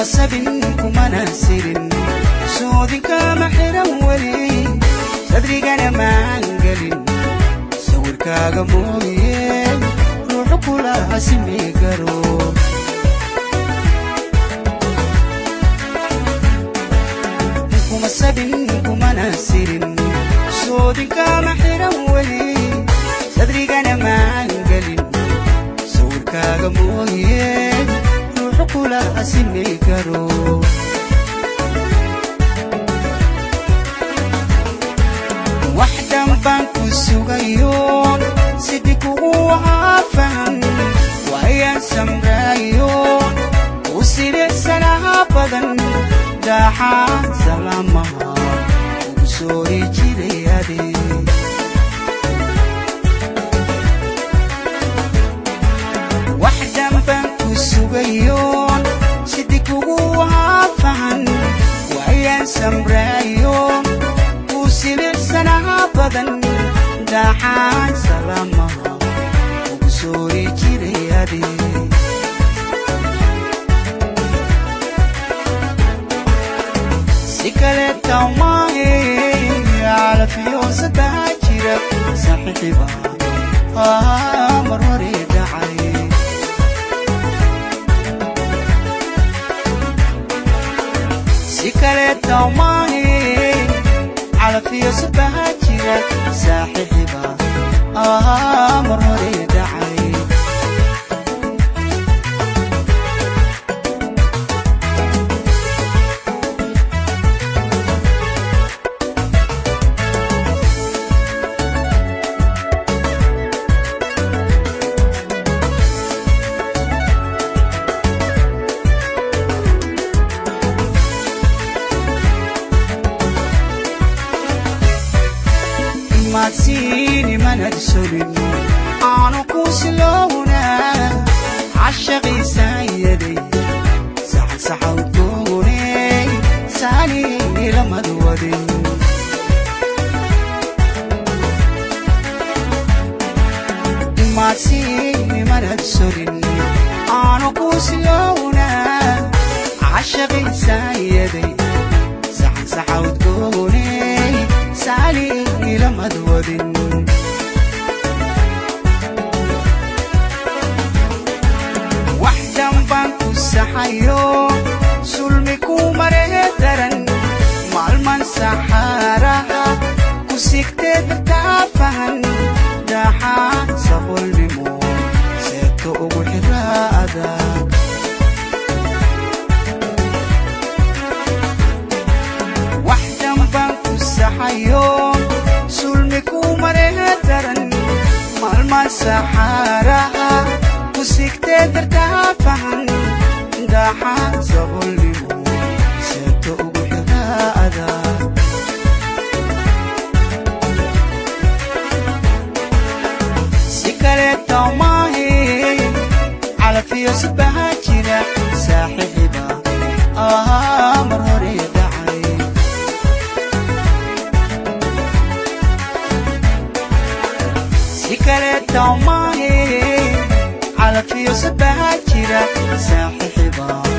sabin kumana sirin soodinka ma xiran wali sadrigana maan galin sawirkaaga mooye ruuxu kula asimi karo kuma sabin kumana sirin soodinka ma xiran wali sadrigana maan galin sawirkaaga mooye kula asimi karo waxdan baan ku sugayo sidii kugu afan waayaan samrayo usileysanaha badan daaxaan salaamaha ugu soo jiray waxdan baan ku sugayo samrayo usileysanaha badan daaxaan salaamaha ugu soo jiray si kale tawmaahe calafiyo sadaa jira saxiiba mar hore dhacay كلام توماني على في صباحي ساحبة مروري دعي ما تسيني ما ندسولين أنا كوسلونا عشقي سايدي سحل سحوتوني سالي لما دودين ما تسيني ما ندسولين أنا كوسلونا عشقي سايدي سحل سحوتوني سالي لما دودين وحدا بانكو السحيو سلمكو مرهدرن معلمان سحارها كسيكتت تافهن داحا سبول بمو سيتو أبو حرادا وحدا بانكو السحيو سلمكو مرهدرن معلمان سحارها كسيكتت تافهن داحا سبول بمو سيتو أبو حرادا توماهي على في صباحي ساحبة مروري دعي سكرت توماهي على في صباحي ساحبة